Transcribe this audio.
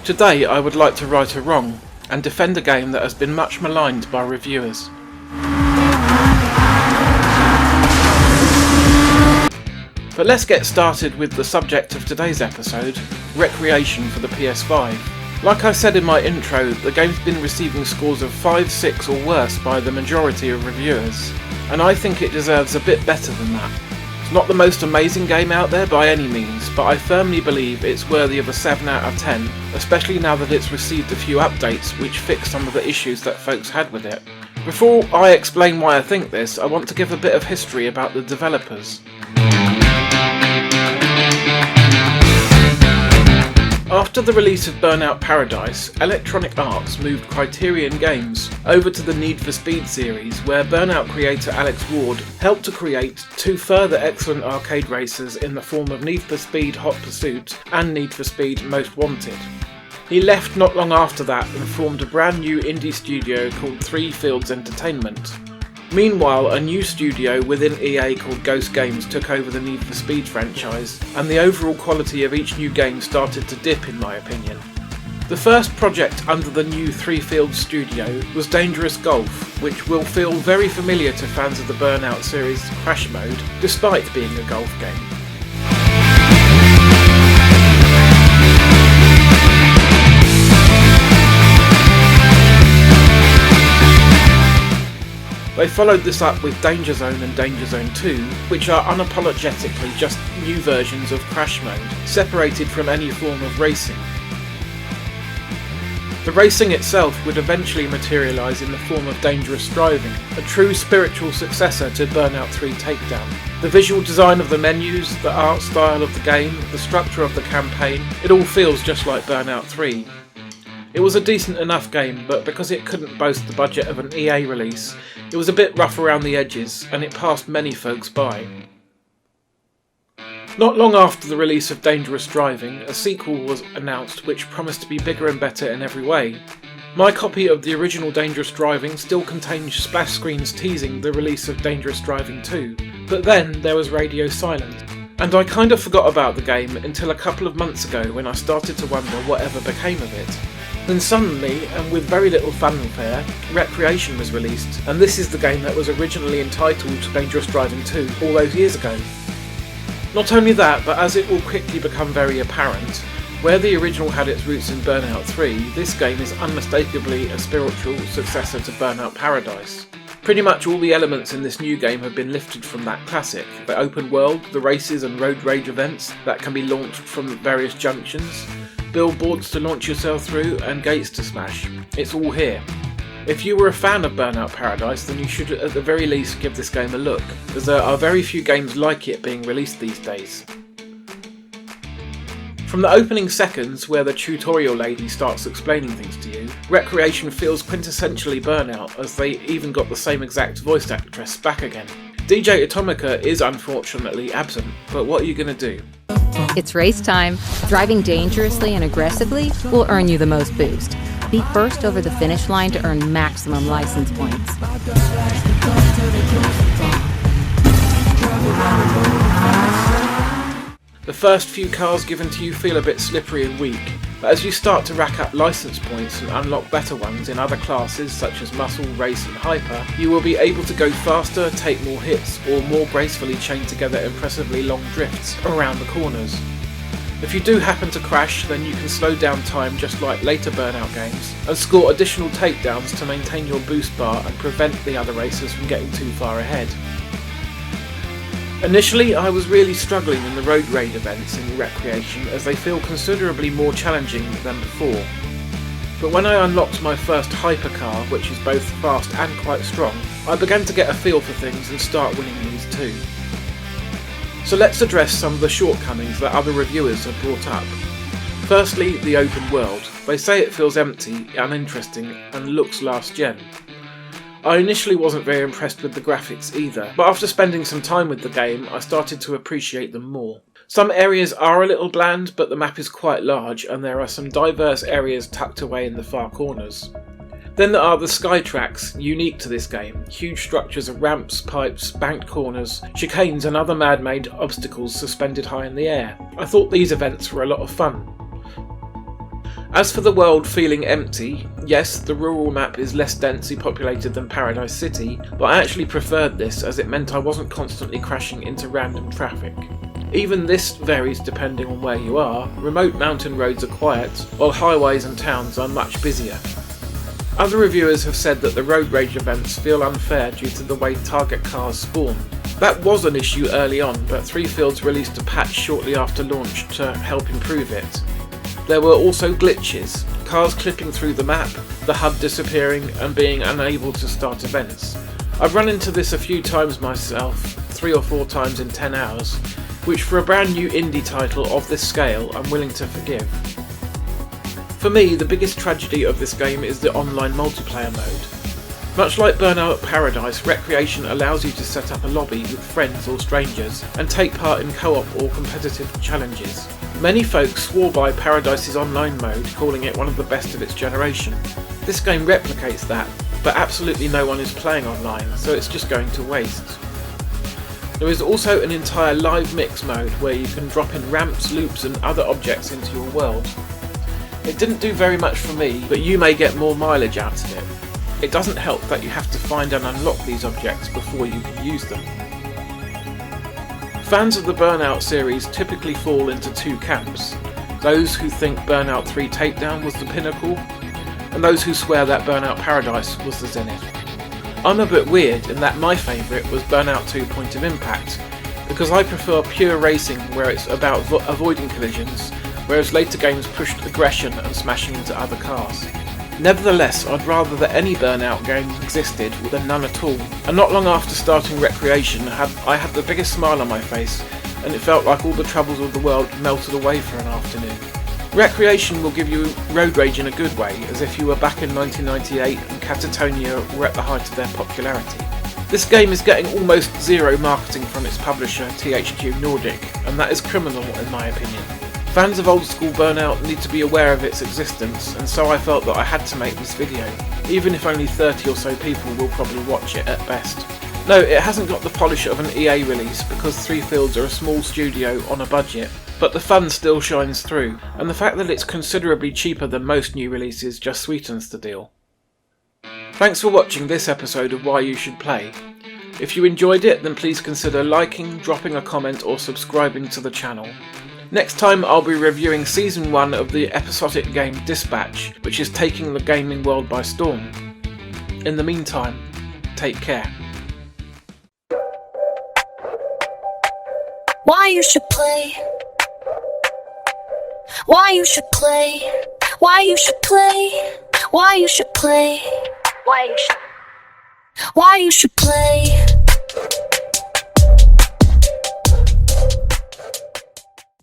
Today I would like to right a wrong and defend a game that has been much maligned by reviewers. But let's get started with the subject of today's episode, Wreckreation for the PS5. Like I said in my intro, the game's been receiving scores of 5, 6 or worse by the majority of reviewers, and I think it deserves a bit better than that. It's not the most amazing game out there by any means, but I firmly believe it's worthy of a 7 out of 10, especially now that it's received a few updates which fix some of the issues that folks had with it. Before I explain why I think this, I want to give a bit of history about the developers. After the release of Burnout Paradise, Electronic Arts moved Criterion Games over to the Need for Speed series, where Burnout creator Alex Ward helped to create 2 further excellent arcade races in the form of Need for Speed Hot Pursuit and Need for Speed Most Wanted. He left not long after that and formed a brand new indie studio called 3 Fields Entertainment. Meanwhile, a new studio within EA called Ghost Games took over the Need for Speed franchise, and the overall quality of each new game started to dip in my opinion. The first project under the new 3 Fields studio was Dangerous Golf, which will feel very familiar to fans of the Burnout series' Crash Mode, despite being a golf game. They followed this up with Danger Zone and Danger Zone 2, which are unapologetically just new versions of Crash Mode, separated from any form of racing. The racing itself would eventually materialise in the form of Dangerous Driving, a true spiritual successor to Burnout 3 Takedown. The visual design of the menus, the art style of the game, the structure of the campaign, it all feels just like Burnout 3. It was a decent enough game, but because it couldn't boast the budget of an EA release, it was a bit rough around the edges, and it passed many folks by. Not long after the release of Dangerous Driving, a sequel was announced which promised to be bigger and better in every way. My copy of the original Dangerous Driving still contains splash screens teasing the release of Dangerous Driving 2, but then there was radio silence. And I kind of forgot about the game until a couple of months ago when I started to wonder whatever became of it. Then suddenly, and with very little fanfare, Wreckreation was released, and this is the game that was originally entitled Dangerous Driving 2 all those years ago. Not only that, but as it will quickly become very apparent, where the original had its roots in Burnout 3, this game is unmistakably a spiritual successor to Burnout Paradise. Pretty much all the elements in this new game have been lifted from that classic. The open world, the races and road rage events that can be launched from various junctions, billboards to launch yourself through, and gates to smash. It's all here. If you were a fan of Burnout Paradise, then you should at the very least give this game a look, as there are very few games like it being released these days. From the opening seconds, where the tutorial lady starts explaining things to you, Wreckreation feels quintessentially Burnout, as they even got the same exact voice actress back again. DJ Atomica is unfortunately absent, but what are you going to do? It's race time. Driving dangerously and aggressively will earn you the most boost. Be first over the finish line to earn maximum license points. The first few cars given to you feel a bit slippery and weak, but as you start to rack up license points and unlock better ones in other classes such as Muscle, Race and Hyper, you will be able to go faster, take more hits, or more gracefully chain together impressively long drifts around the corners. If you do happen to crash, then you can slow down time just like later Burnout games, and score additional takedowns to maintain your boost bar and prevent the other racers from getting too far ahead. Initially, I was really struggling in the road raid events in Wreckreation, as they feel considerably more challenging than before. But when I unlocked my first hypercar, which is both fast and quite strong, I began to get a feel for things and start winning these too. So let's address some of the shortcomings that other reviewers have brought up. Firstly, the open world. They say it feels empty, uninteresting, and looks last gen. I initially wasn't very impressed with the graphics either, but after spending some time with the game, I started to appreciate them more. Some areas are a little bland, but the map is quite large and there are some diverse areas tucked away in the far corners. Then there are the sky tracks, unique to this game, huge structures of ramps, pipes, banked corners, chicanes and other man-made obstacles suspended high in the air. I thought these events were a lot of fun. As for the world feeling empty, yes, the rural map is less densely populated than Paradise City, but I actually preferred this as it meant I wasn't constantly crashing into random traffic. Even this varies depending on where you are. Remote mountain roads are quiet, while highways and towns are much busier. Other reviewers have said that the road rage events feel unfair due to the way target cars spawn. That was an issue early on, but 3Fields released a patch shortly after launch to help improve it. There were also glitches, cars clipping through the map, the HUD disappearing and being unable to start events. I've run into this a few times myself, 3 or 4 times in 10 hours, which for a brand new indie title of this scale I'm willing to forgive. For me, the biggest tragedy of this game is the online multiplayer mode. Much like Burnout Paradise, Wreckreation allows you to set up a lobby with friends or strangers and take part in co-op or competitive challenges. Many folks swore by Paradise's online mode, calling it one of the best of its generation. This game replicates that, but absolutely no one is playing online, so it's just going to waste. There is also an entire live mix mode where you can drop in ramps, loops and other objects into your world. It didn't do very much for me, but you may get more mileage out of it. It doesn't help that you have to find and unlock these objects before you can use them. Fans of the Burnout series typically fall into 2 camps: those who think Burnout 3 Takedown was the pinnacle, and those who swear that Burnout Paradise was the zenith. I'm a bit weird in that my favourite was Burnout 2 Point of Impact, because I prefer pure racing where it's about avoiding collisions, whereas later games pushed aggression and smashing into other cars. Nevertheless, I'd rather that any Burnout game existed than none at all, and not long after starting Wreckreation I had the biggest smile on my face, and it felt like all the troubles of the world melted away for an afternoon. Wreckreation will give you road rage in a good way, as if you were back in 1998 and Catatonia were at the height of their popularity. This game is getting almost zero marketing from its publisher THQ Nordic, and that is criminal in my opinion. Fans of old school Burnout need to be aware of its existence, and so I felt that I had to make this video, even if only 30 or so people will probably watch it at best. No, it hasn't got the polish of an EA release because 3Fields are a small studio on a budget, but the fun still shines through, and the fact that it's considerably cheaper than most new releases just sweetens the deal. Thanks for watching this episode of Why You Should Play. If you enjoyed it, then please consider liking, dropping a comment or subscribing to the channel. Next time I'll be reviewing Season 1 of the episodic game Dispatch, which is taking the gaming world by storm. In the meantime, take care. Why you should play? Why you should play? Why you should play? Why you should play? Why you should play?